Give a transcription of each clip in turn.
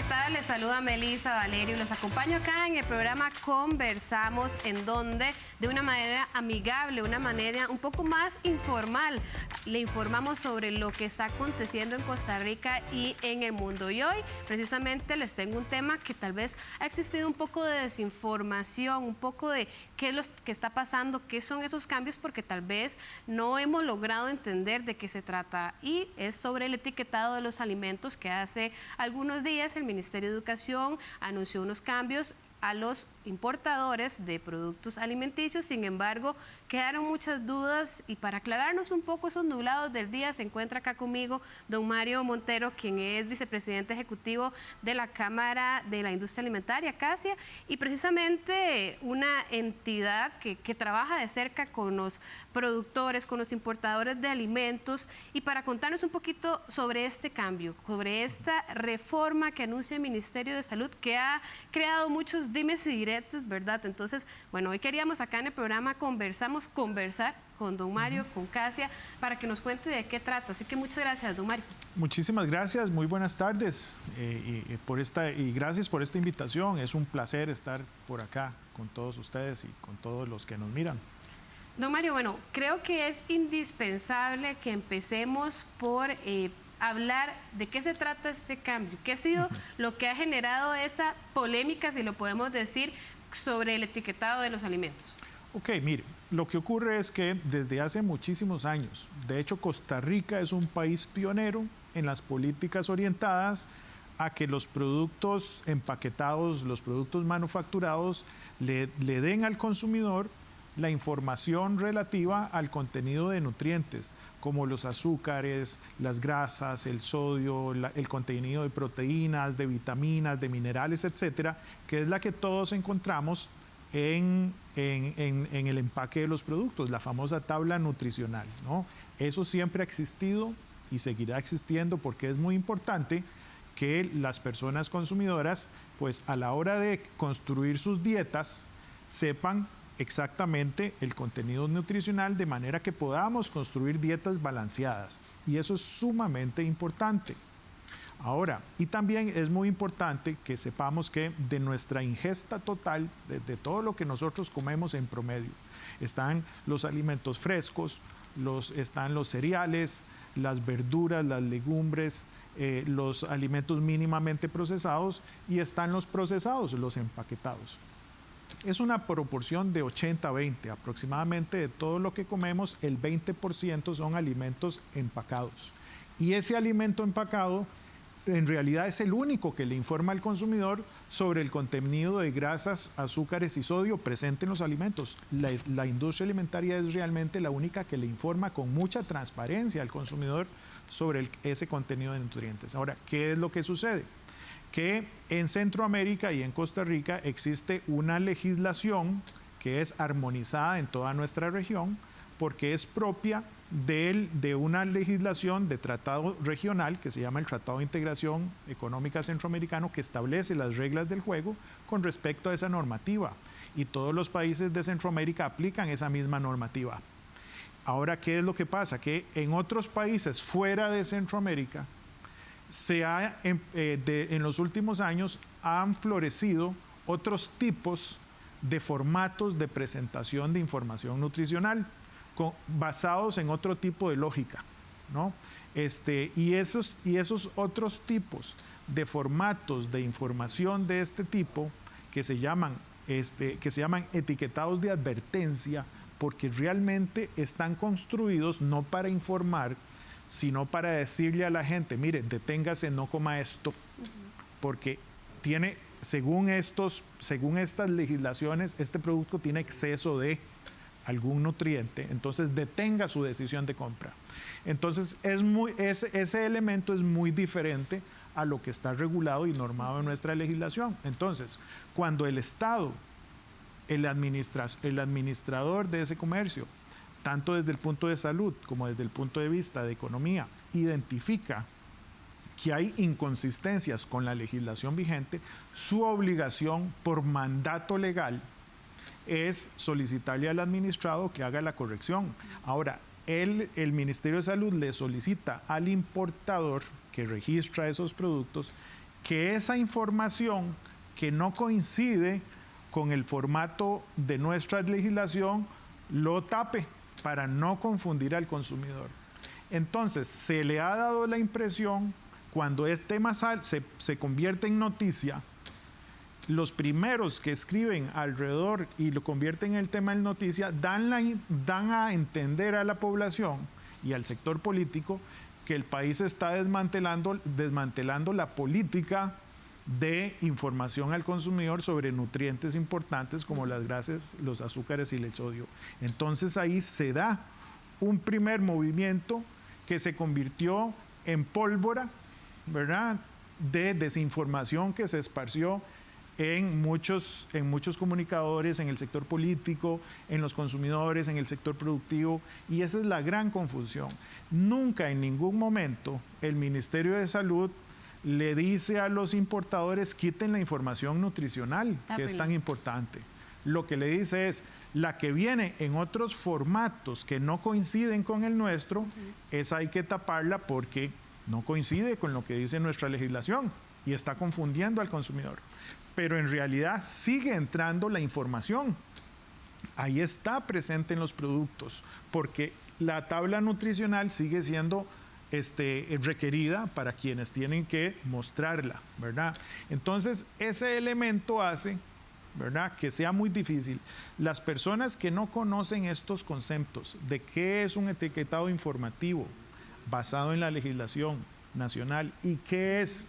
¿qué tal? Les saluda Melissa Valerio y los acompaño acá en el programa Conversamos, en donde de una manera amigable, una manera un poco más informal, le informamos sobre lo que está aconteciendo en Costa Rica y en el mundo. Y hoy precisamente les tengo un tema que tal vez ha existido un poco de desinformación, un poco de qué es lo que está pasando, qué son esos cambios, porque tal vez no hemos logrado entender de qué se trata. Y es sobre el etiquetado de los alimentos, que hace algunos días el Ministerio de Educación anunció unos cambios a los importadores de productos alimenticios. Sin embargo, quedaron muchas dudas, y para aclararnos un poco esos nublados del día se encuentra acá conmigo don Mario Montero, quien es vicepresidente ejecutivo de la Cámara de la Industria Alimentaria, CASIA, y precisamente una entidad que trabaja de cerca con los productores, con los importadores de alimentos, y para contarnos un poquito sobre este cambio, sobre esta reforma que anuncia el Ministerio de Salud, que ha creado muchos dimes y diretes, ¿verdad? Entonces, bueno, hoy queríamos acá en el programa conversar con don Mario, con CASIA, para que nos cuente de qué trata. Así que muchas gracias, don Mario. Muchísimas gracias, muy buenas tardes y gracias por esta invitación. Es un placer estar por acá con todos ustedes y con todos los que nos miran. Don Mario, bueno, creo que es indispensable que empecemos por hablar de qué se trata este cambio, qué ha sido lo que ha generado esa polémica, si lo podemos decir, sobre el etiquetado de los alimentos. Ok, mire, lo que ocurre es que desde hace muchísimos años, de hecho Costa Rica es un país pionero en las políticas orientadas a que los productos empaquetados, los productos manufacturados le den al consumidor la información relativa al contenido de nutrientes, como los azúcares, las grasas, el sodio, el contenido de proteínas, de vitaminas, de minerales, etcétera, que es la que todos encontramos en el empaque de los productos, la famosa tabla nutricional, ¿no? Eso siempre ha existido y seguirá existiendo, porque es muy importante que las personas consumidoras, pues a la hora de construir sus dietas, sepan exactamente el contenido nutricional, de manera que podamos construir dietas balanceadas, y eso es sumamente importante. Ahora, y también es muy importante que sepamos que de nuestra ingesta total, de todo lo que nosotros comemos en promedio, están los alimentos frescos, están los cereales, las verduras, las legumbres, los alimentos mínimamente procesados, y están los procesados, los empaquetados. Es una proporción de 80-20, aproximadamente de todo lo que comemos, el 20% son alimentos empacados. Y ese alimento empacado en realidad es el único que le informa al consumidor sobre el contenido de grasas, azúcares y sodio presente en los alimentos. La industria alimentaria es realmente la única que le informa con mucha transparencia al consumidor sobre ese contenido de nutrientes. Ahora, ¿qué es lo que sucede? Que en Centroamérica y en Costa Rica existe una legislación que es armonizada en toda nuestra región, porque es propia de una legislación de tratado regional que se llama el Tratado de Integración Económica Centroamericano, que establece las reglas del juego con respecto a esa normativa, y todos los países de Centroamérica aplican esa misma normativa. Ahora, ¿qué es lo que pasa? Que en otros países fuera de Centroamérica en los últimos años han florecido otros tipos de formatos de presentación de información nutricional, basados en otro tipo de lógica, ¿no? Y esos otros tipos de formatos de información de este tipo, que se llaman etiquetados de advertencia, porque realmente están construidos no para informar, sino para decirle a la gente: mire, deténgase, no coma esto, porque según estas legislaciones, este producto tiene exceso de algún nutriente, entonces detenga su decisión de compra. Entonces ese elemento es muy diferente a lo que está regulado y normado en nuestra legislación. Entonces, cuando el Estado, el administrador de ese comercio, tanto desde el punto de salud como desde el punto de vista de economía, identifica que hay inconsistencias con la legislación vigente, su obligación por mandato legal es solicitarle al administrado que haga la corrección. Ahora, el Ministerio de Salud le solicita al importador que registra esos productos que esa información que no coincide con el formato de nuestra legislación lo tape para no confundir al consumidor. Entonces, se le ha dado la impresión, cuando este tema se convierte en noticia, los primeros que escriben alrededor y lo convierten en el tema en noticia, dan a entender a la población y al sector político que el país está desmantelando la política de información al consumidor sobre nutrientes importantes como las grasas, los azúcares y el sodio. Entonces ahí se da un primer movimiento que se convirtió en pólvora, ¿verdad?, de desinformación que se esparció en muchos comunicadores, en el sector político, en los consumidores, en el sector productivo, y esa es la gran confusión. Nunca en ningún momento el Ministerio de Salud le dice a los importadores quiten la información nutricional, que es tan importante. Lo que le dice es, la que viene en otros formatos que no coinciden con el nuestro, esa hay que taparla porque no coincide con lo que dice nuestra legislación y está confundiendo al consumidor. Pero en realidad sigue entrando la información. Ahí está presente en los productos, porque la tabla nutricional sigue siendo requerida para quienes tienen que mostrarla, ¿verdad? Entonces, ese elemento hace, ¿verdad?, que sea muy difícil. Las personas que no conocen estos conceptos de qué es un etiquetado informativo basado en la legislación nacional y qué es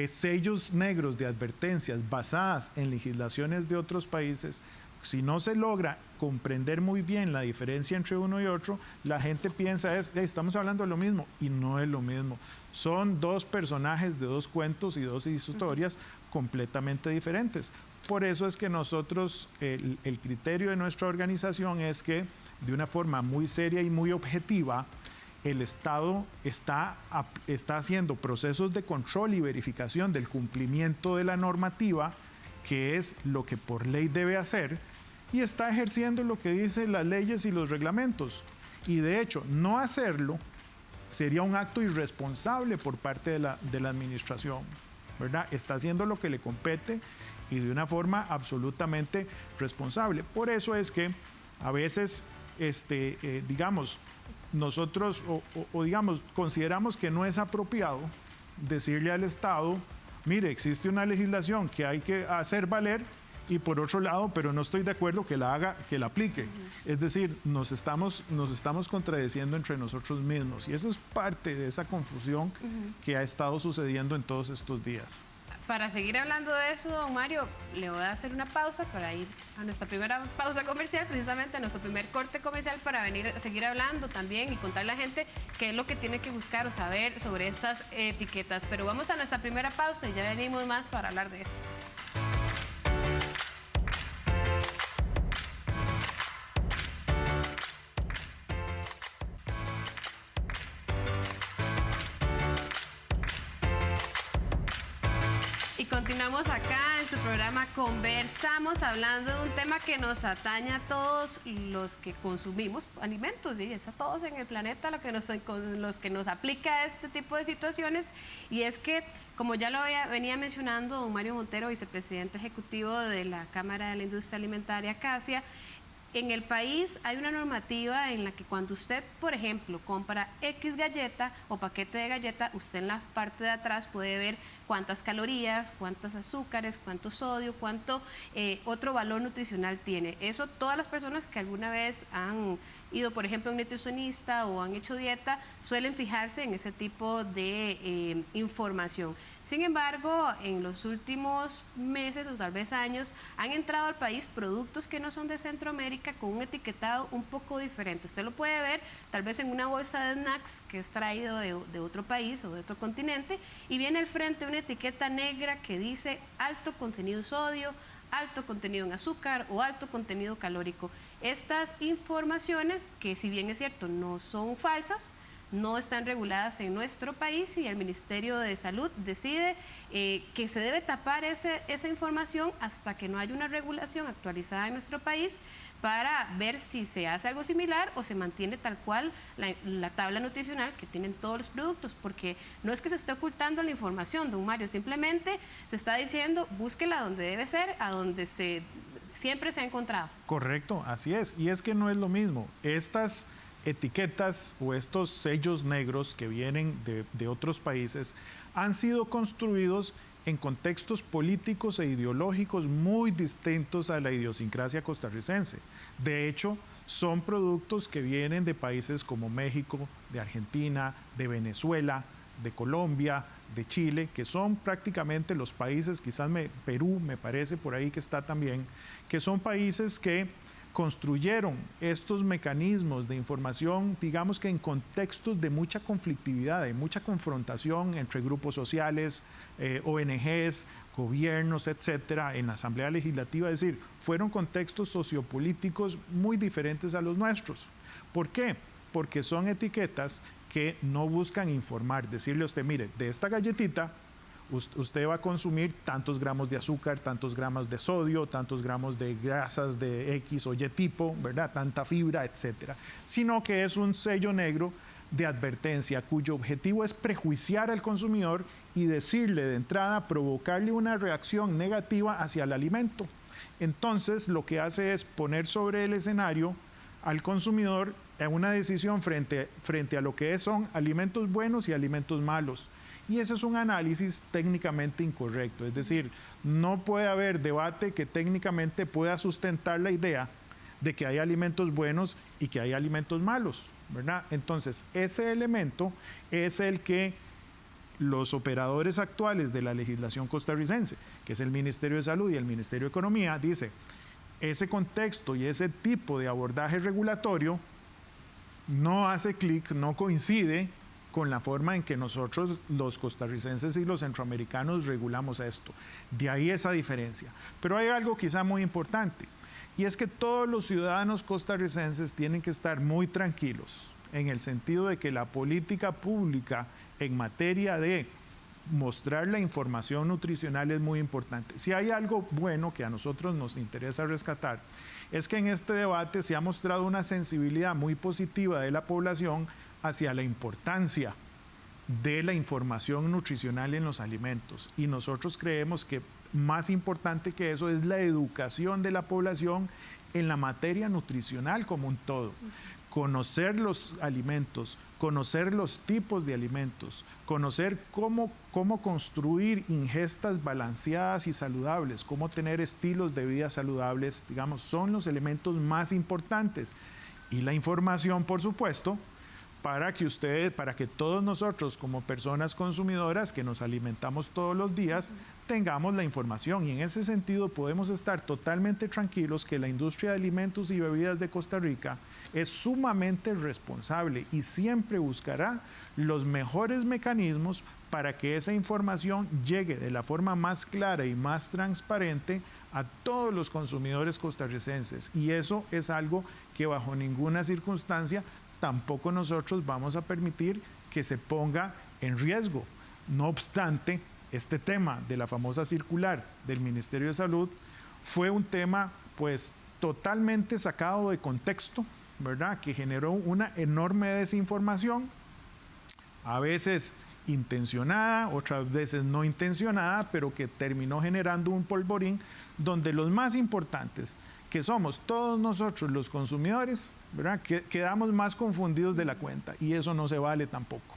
sellos negros de advertencias basadas en legislaciones de otros países, si no se logra comprender muy bien la diferencia entre uno y otro, la gente piensa estamos hablando de lo mismo, y no es lo mismo. Son dos personajes de dos cuentos y dos historias completamente diferentes. Por eso es que nosotros, el criterio de nuestra organización es que de una forma muy seria y muy objetiva, el Estado está haciendo procesos de control y verificación del cumplimiento de la normativa, que es lo que por ley debe hacer, y está ejerciendo lo que dicen las leyes y los reglamentos. Y de hecho, no hacerlo sería un acto irresponsable por parte de la administración, ¿verdad? Está haciendo lo que le compete y de una forma absolutamente responsable. Por eso es que a veces, digamos, nosotros digamos, consideramos que no es apropiado decirle al Estado, mire, existe una legislación que hay que hacer valer, y por otro lado, pero no estoy de acuerdo que la haga, que la aplique. Es decir, nos estamos contradiciendo entre nosotros mismos, y eso es parte de esa confusión que ha estado sucediendo en todos estos días. Para seguir hablando de eso, don Mario, le voy a hacer una pausa para ir a nuestra primera pausa comercial, precisamente a nuestro primer corte comercial, para venir a seguir hablando también y contarle a la gente qué es lo que tiene que buscar o saber sobre estas etiquetas. Pero vamos a nuestra primera pausa y ya venimos más para hablar de esto. Continuamos acá en su programa Conversamos, hablando de un tema que nos atañe a todos los que consumimos alimentos, y es a todos en el planeta los que nos aplica este tipo de situaciones. Y es que, como ya lo venía mencionando don Mario Montero, vicepresidente ejecutivo de la Cámara de la Industria Alimentaria, CASIA, en el país hay una normativa en la que cuando usted, por ejemplo, compra X galleta o paquete de galleta, usted en la parte de atrás puede ver cuántas calorías, cuántos azúcares, cuánto sodio, cuánto otro valor nutricional tiene. Eso todas las personas que alguna vez han ido, por ejemplo, a un nutricionista o han hecho dieta, suelen fijarse en ese tipo de información. Sin embargo, en los últimos meses o tal vez años, han entrado al país productos que no son de Centroamérica con un etiquetado un poco diferente. Usted lo puede ver tal vez en una bolsa de snacks que es traído de otro país o de otro continente, y viene al frente una etiqueta negra que dice alto contenido sodio, alto contenido en azúcar o alto contenido calórico. Estas informaciones, que si bien es cierto no son falsas, no están reguladas en nuestro país y el Ministerio de Salud decide que se debe tapar esa información hasta que no haya una regulación actualizada en nuestro país para ver si se hace algo similar o se mantiene tal cual la tabla nutricional que tienen todos los productos, porque no es que se esté ocultando la información, don Mario, simplemente se está diciendo búsquela donde debe ser, a donde siempre se ha encontrado. Correcto, así es. Y es que no es lo mismo. Estas etiquetas o estos sellos negros que vienen de otros países han sido construidos en contextos políticos e ideológicos muy distintos a la idiosincrasia costarricense. De hecho, son productos que vienen de países como México, de Argentina, de Venezuela, de Colombia, de Chile, que son prácticamente los países, quizás Perú me parece por ahí que está también, que son países que construyeron estos mecanismos de información, digamos que en contextos de mucha conflictividad, de mucha confrontación entre grupos sociales, ONGs, gobiernos, etcétera, en la Asamblea Legislativa. Es decir, fueron contextos sociopolíticos muy diferentes a los nuestros. ¿Por qué? Porque son etiquetas que no buscan informar, decirle a usted, mire, de esta galletita usted va a consumir tantos gramos de azúcar, tantos gramos de sodio, tantos gramos de grasas de X o Y tipo, ¿verdad? Tanta fibra, etcétera. Sino que es un sello negro de advertencia cuyo objetivo es prejuiciar al consumidor y decirle de entrada, provocarle una reacción negativa hacia el alimento. Entonces, lo que hace es poner sobre el escenario al consumidor en una decisión frente a lo que son alimentos buenos y alimentos malos. Y ese es un análisis técnicamente incorrecto, es decir, no puede haber debate que técnicamente pueda sustentar la idea de que hay alimentos buenos y que hay alimentos malos, ¿verdad? Entonces, ese elemento es el que los operadores actuales de la legislación costarricense, que es el Ministerio de Salud y el Ministerio de Economía, dice, ese contexto y ese tipo de abordaje regulatorio no hace clic, no coincide con la forma en que nosotros los costarricenses y los centroamericanos regulamos esto. De ahí esa diferencia. Pero hay algo quizá muy importante, y es que todos los ciudadanos costarricenses tienen que estar muy tranquilos en el sentido de que la política pública en materia de mostrar la información nutricional es muy importante. Si hay algo bueno que a nosotros nos interesa rescatar, es que en este debate se ha mostrado una sensibilidad muy positiva de la población hacia la importancia de la información nutricional en los alimentos. Y nosotros creemos que más importante que eso es la educación de la población en la materia nutricional como un todo. Conocer los alimentos, conocer los tipos de alimentos, conocer cómo construir ingestas balanceadas y saludables, cómo tener estilos de vida saludables, digamos, son los elementos más importantes. Y la información, por supuesto, para que todos nosotros como personas consumidoras que nos alimentamos todos los días, tengamos la información. Y en ese sentido podemos estar totalmente tranquilos que la industria de alimentos y bebidas de Costa Rica es sumamente responsable y siempre buscará los mejores mecanismos para que esa información llegue de la forma más clara y más transparente a todos los consumidores costarricenses. Y eso es algo que bajo ninguna circunstancia tampoco nosotros vamos a permitir que se ponga en riesgo. No obstante, este tema de la famosa circular del Ministerio de Salud fue un tema pues totalmente sacado de contexto, ¿verdad? Que generó una enorme desinformación, a veces intencionada, otras veces no intencionada, pero que terminó generando un polvorín donde los más importantes, que somos todos nosotros los consumidores, ¿verdad? Quedamos más confundidos de la cuenta y eso no se vale tampoco.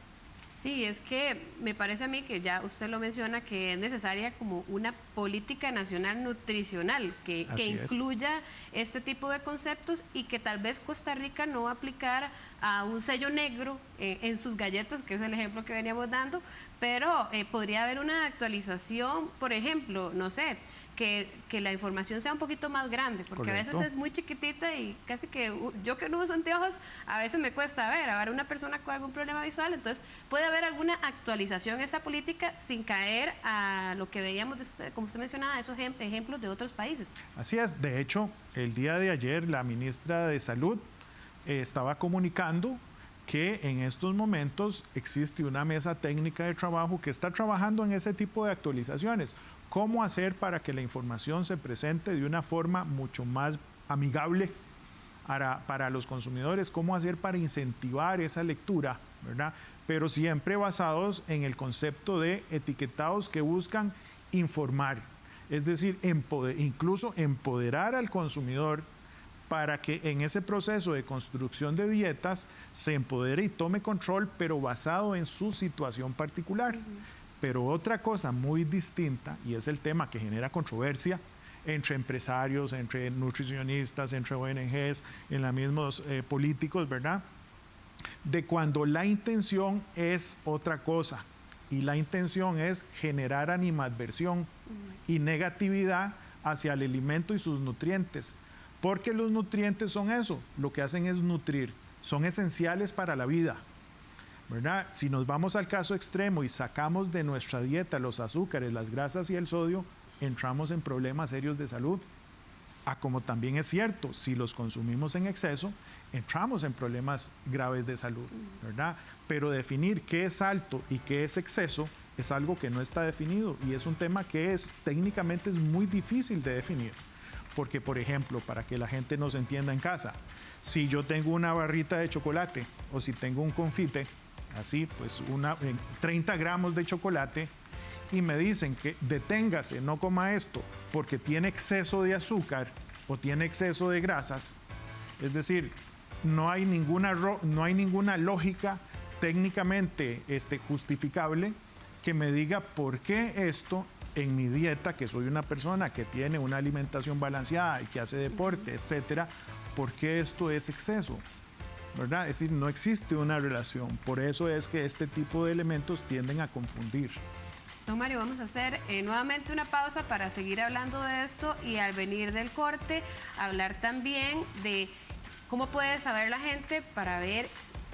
Sí, es que me parece a mí que ya usted lo menciona, que es necesaria como una política nacional nutricional que incluya este tipo de conceptos y que tal vez Costa Rica no va a aplicar a un sello negro en sus galletas, que es el ejemplo que veníamos dando, pero podría haber una actualización, por ejemplo, no sé, que la información sea un poquito más grande, porque correcto, a veces es muy chiquitita y casi que yo que no uso anteojos, a veces me cuesta ver. Ahora una persona con algún problema visual, entonces puede haber alguna actualización en esa política sin caer a lo que veíamos, como usted mencionaba, esos ejemplos de otros países. Así es, de hecho, el día de ayer la ministra de Salud estaba comunicando que en estos momentos existe una mesa técnica de trabajo que está trabajando en ese tipo de actualizaciones. ¿Cómo hacer para que la información se presente de una forma mucho más amigable para los consumidores? ¿Cómo hacer para incentivar esa lectura, ¿verdad? Pero siempre basados en el concepto de etiquetados que buscan informar, es decir, incluso empoderar al consumidor para que en ese proceso de construcción de dietas se empodere y tome control, pero basado en su situación particular. Pero otra cosa muy distinta, y es el tema que genera controversia entre empresarios, entre nutricionistas, entre ONGs, en los mismos políticos, ¿verdad? De cuando la intención es otra cosa, y la intención es generar animadversión y negatividad hacia el alimento y sus nutrientes. Porque los nutrientes son eso, lo que hacen es nutrir, son esenciales para la vida, ¿verdad? Si nos vamos al caso extremo y sacamos de nuestra dieta los azúcares, las grasas y el sodio, entramos en problemas serios de salud. Como también es cierto, si los consumimos en exceso, entramos en problemas graves de salud, ¿verdad? Pero definir qué es alto y qué es exceso es algo que no está definido y es un tema que técnicamente es muy difícil de definir. Porque, por ejemplo, para que la gente nos entienda en casa, si yo tengo una barrita de chocolate o si tengo un confite, así, pues 30 gramos de chocolate, y me dicen que deténgase, no coma esto, porque tiene exceso de azúcar o tiene exceso de grasas, es decir, no hay ninguna lógica técnicamente justificable que me diga por qué esto en mi dieta, que soy una persona que tiene una alimentación balanceada y que hace deporte, etcétera, ¿por qué esto es exceso? ¿Verdad? Es decir, no existe una relación. Por eso es que este tipo de elementos tienden a confundir. Don Mario, vamos a hacer nuevamente una pausa para seguir hablando de esto y al venir del corte, hablar también de cómo puede saber la gente para ver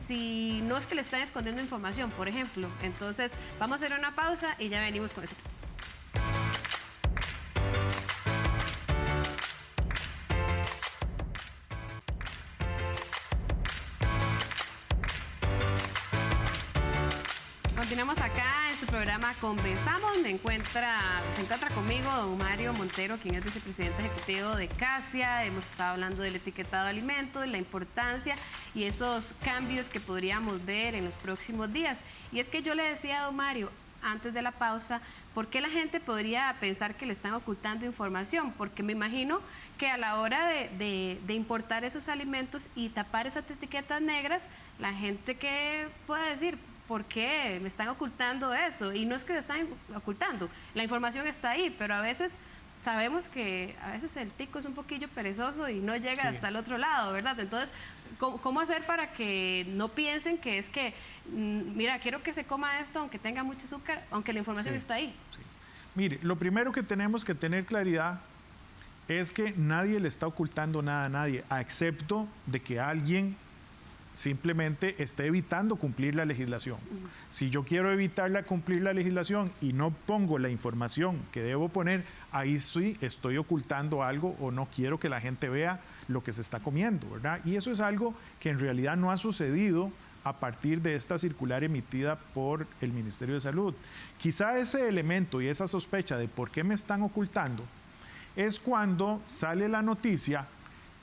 si no es que le están escondiendo información, por ejemplo. Entonces, vamos a hacer una pausa y ya venimos con eso. Continuamos acá en su programa Conversamos. Se encuentra conmigo don Mario Montero, quien es vicepresidente ejecutivo de CASIA. Hemos estado hablando del etiquetado de alimentos, la importancia y esos cambios que podríamos ver en los próximos días. Y es que yo le decía a don Mario, antes de la pausa, ¿por qué la gente podría pensar que le están ocultando información? Porque me imagino que a la hora de importar esos alimentos y tapar esas etiquetas negras, la gente que puede decir, ¿por qué me están ocultando eso? Y no es que se están ocultando, la información está ahí, pero a veces sabemos que a veces el tico es un poquillo perezoso y no llega hasta el otro lado, ¿verdad? Entonces, ¿cómo hacer para que no piensen que es que, mira, quiero que se coma esto aunque tenga mucho azúcar, aunque la información está ahí? Sí. Mire, lo primero que tenemos que tener claridad es que nadie le está ocultando nada a nadie, a excepto de que alguien simplemente esté evitando cumplir la legislación. Si yo quiero evitar cumplir la legislación y no pongo la información que debo poner, ahí sí estoy ocultando algo o no quiero que la gente vea lo que se está comiendo, ¿verdad? Y eso es algo que en realidad no ha sucedido a partir de esta circular emitida por el Ministerio de Salud. Quizá ese elemento y esa sospecha de por qué me están ocultando es cuando sale la noticia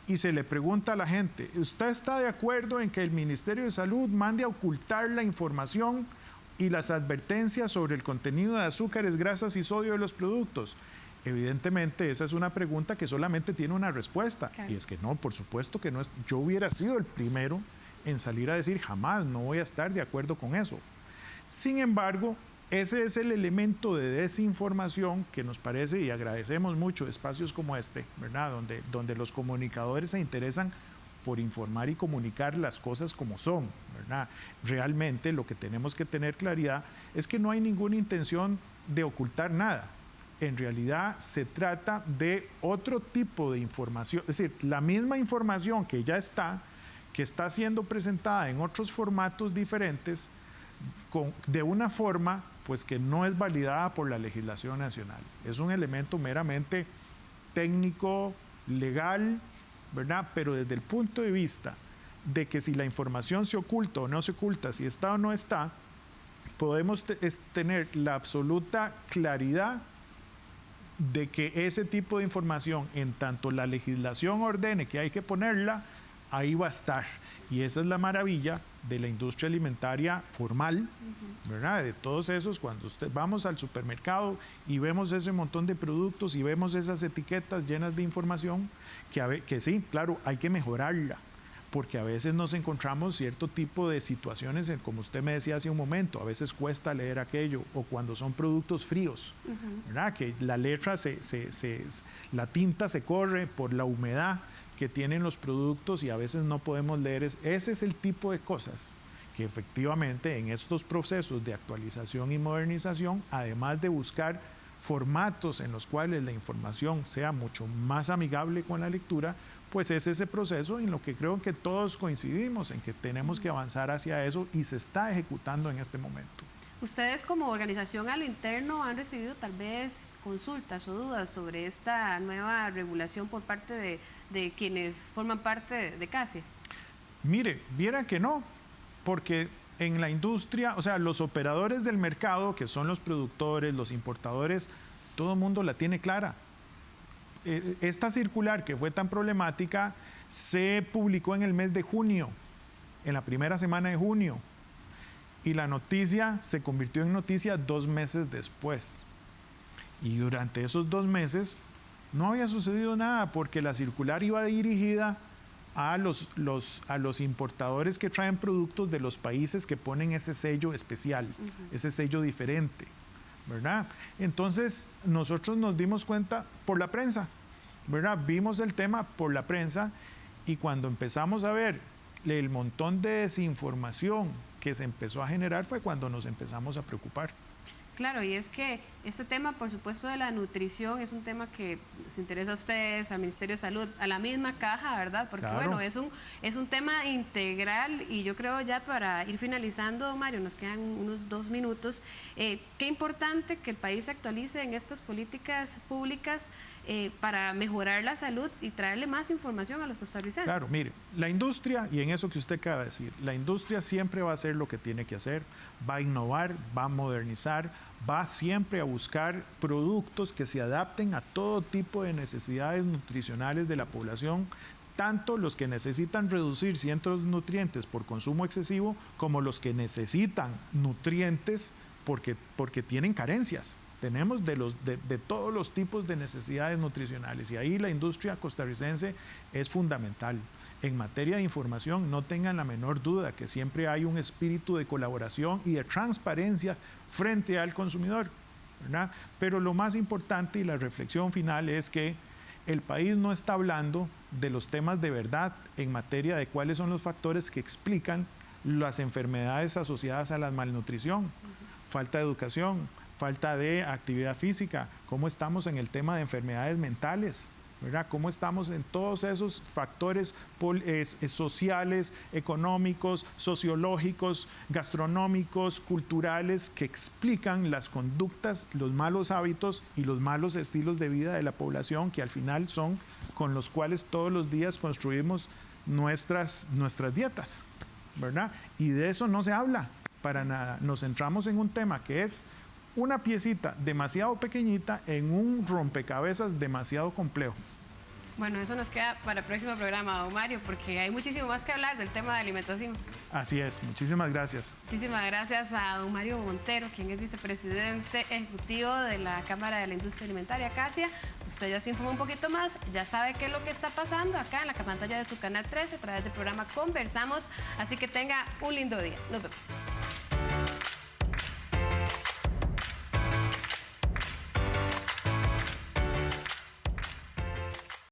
y se le pregunta a la gente, ¿usted está de acuerdo en que el Ministerio de Salud mande a ocultar la información y las advertencias sobre el contenido de azúcares, grasas y sodio de los productos? Evidentemente, esa es una pregunta que solamente tiene una respuesta. Claro. Y es que no, por supuesto que no es. Yo hubiera sido el primero en salir a decir, jamás, no voy a estar de acuerdo con eso. Sin embargo, ese es el elemento de desinformación que nos parece, y agradecemos mucho espacios como este, ¿verdad? Donde los comunicadores se interesan por informar y comunicar las cosas como son, ¿verdad? Realmente lo que tenemos que tener claridad es que no hay ninguna intención de ocultar nada. En realidad se trata de otro tipo de información, es decir, la misma información que ya está, que está siendo presentada en otros formatos diferentes, de una forma pues que no es validada por la legislación nacional. Es un elemento meramente técnico, legal, ¿verdad? Pero desde el punto de vista de que si la información se oculta o no se oculta, si está o no está, podemos tener la absoluta claridad de que ese tipo de información, en tanto la legislación ordene que hay que ponerla, ahí va a estar. Y esa es la maravilla de la industria alimentaria formal, ¿verdad? De todos esos, cuando vamos al supermercado y vemos ese montón de productos y vemos esas etiquetas llenas de información, que sí, claro, hay que mejorarla, porque a veces nos encontramos cierto tipo de situaciones, como usted me decía hace un momento, a veces cuesta leer aquello, o cuando son productos fríos, ¿verdad? Que la letra, la tinta se corre por la humedad que tienen los productos y a veces no podemos leer. Ese es el tipo de cosas que efectivamente en estos procesos de actualización y modernización, además de buscar formatos en los cuales la información sea mucho más amigable con la lectura, pues es ese proceso en lo que creo que todos coincidimos, en que tenemos que avanzar hacia eso y se está ejecutando en este momento. ¿Ustedes como organización a lo interno han recibido tal vez consultas o dudas sobre esta nueva regulación por parte de quienes forman parte de CASIA? Mire, viera que no, porque en la industria, o sea, los operadores del mercado, que son los productores, los importadores, todo el mundo la tiene clara. Esta circular que fue tan problemática se publicó en el mes de junio, en la primera semana de junio, y la noticia se convirtió en noticia 2 meses después. Y durante esos 2 meses no había sucedido nada, porque la circular iba dirigida a los importadores que traen productos de los países que ponen ese sello especial, ese sello diferente, ¿verdad? Entonces nosotros nos dimos cuenta por la prensa, ¿verdad? Vimos el tema por la prensa, y cuando empezamos a ver el montón de desinformación que se empezó a generar fue cuando nos empezamos a preocupar. Claro, y es que este tema, por supuesto, de la nutrición es un tema que les interesa a ustedes, al Ministerio de Salud, a la misma caja, ¿verdad? Porque claro, bueno, es un tema integral, y yo creo ya para ir finalizando, Mario, nos quedan unos 2 minutos. Qué importante que el país se actualice en estas políticas públicas para mejorar la salud y traerle más información a los costarricenses. Claro, mire, la industria, y en eso que usted acaba de decir, la industria siempre va a hacer lo que tiene que hacer, va a innovar, va a modernizar, va siempre a buscar productos que se adapten a todo tipo de necesidades nutricionales de la población, tanto los que necesitan reducir ciertos nutrientes por consumo excesivo, como los que necesitan nutrientes porque tienen carencias. Tenemos de todos los tipos de necesidades nutricionales, y ahí la industria costarricense es fundamental. En materia de información, no tengan la menor duda que siempre hay un espíritu de colaboración y de transparencia frente al consumidor, ¿verdad? Pero lo más importante y la reflexión final es que el país no está hablando de los temas de verdad en materia de cuáles son los factores que explican las enfermedades asociadas a la malnutrición, falta de educación, falta de actividad física, cómo estamos en el tema de enfermedades mentales, ¿verdad? Cómo estamos en todos esos factores sociales, económicos, sociológicos, gastronómicos, culturales, que explican las conductas, los malos hábitos y los malos estilos de vida de la población, que al final son con los cuales todos los días construimos nuestras dietas, ¿verdad? Y de eso no se habla para nada. Nos centramos en un tema que es una piecita demasiado pequeñita en un rompecabezas demasiado complejo. Bueno, eso nos queda para el próximo programa, don Mario, porque hay muchísimo más que hablar del tema de alimentación. Así es, muchísimas gracias. Muchísimas gracias a don Mario Montero, quien es vicepresidente ejecutivo de la Cámara de la Industria Alimentaria, CASIA. Usted ya se informa un poquito más, ya sabe qué es lo que está pasando acá en la pantalla de su canal 13 a través del programa Conversamos, así que tenga un lindo día. Nos vemos.